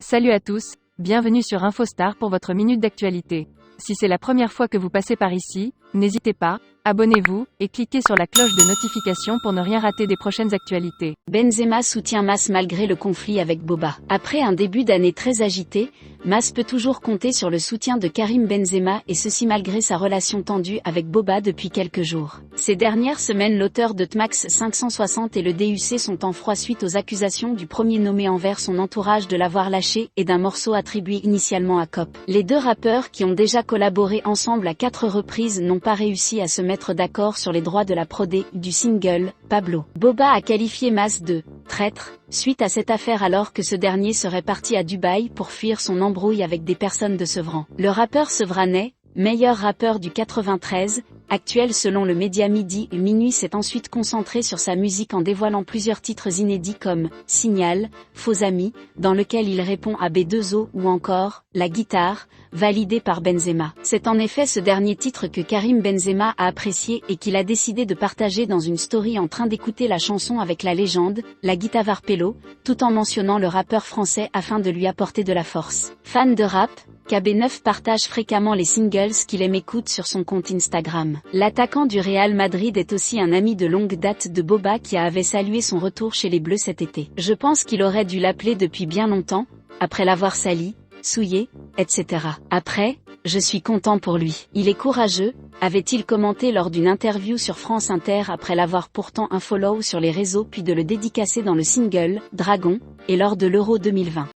Salut à tous, bienvenue sur InfoStar pour votre minute d'actualité. Si c'est la première fois que vous passez par ici, n'hésitez pas, abonnez-vous, et cliquez sur la cloche de notification pour ne rien rater des prochaines actualités. Benzema soutient Mas malgré le conflit avec Boba. Après un début d'année très agité, Mas peut toujours compter sur le soutien de Karim Benzema et ceci malgré sa relation tendue avec Boba depuis quelques jours. Ces dernières semaines, l'auteur de Tmax 560 et le DUC sont en froid suite aux accusations du premier nommé envers son entourage de l'avoir lâché et d'un morceau attribué initialement à Cop. Les deux rappeurs qui ont déjà collaboré ensemble à 4 reprises n'ont pas réussi à se mettre d'accord sur les droits de la prodé du single, Pablo. Boba a qualifié Mas de « traître » suite à cette affaire alors que ce dernier serait parti à Dubaï pour fuir son embrouille avec des personnes de Sevran. Le rappeur sevranais, meilleur rappeur du 93, actuel selon le média Midi et Minuit, s'est ensuite concentré sur sa musique en dévoilant plusieurs titres inédits comme « Signal »,« Faux amis », dans lequel il répond à B2O ou encore « La guitare », validé par Benzema. C'est en effet ce dernier titre que Karim Benzema a apprécié et qu'il a décidé de partager dans une story en train d'écouter la chanson avec la légende, la guitare Varpello, tout en mentionnant le rappeur français afin de lui apporter de la force. Fan de rap, KB9 partage fréquemment les singles qu'il aime écouter sur son compte Instagram. L'attaquant du Real Madrid est aussi un ami de longue date de Boba qui avait salué son retour chez les Bleus cet été. Je pense qu'il aurait dû l'appeler depuis bien longtemps, après l'avoir sali, souillé, etc. Après, je suis content pour lui. Il est courageux, avait-il commenté lors d'une interview sur France Inter après l'avoir pourtant unfollow sur les réseaux puis de le dédicacer dans le single, Dragon, et lors de l'Euro 2020.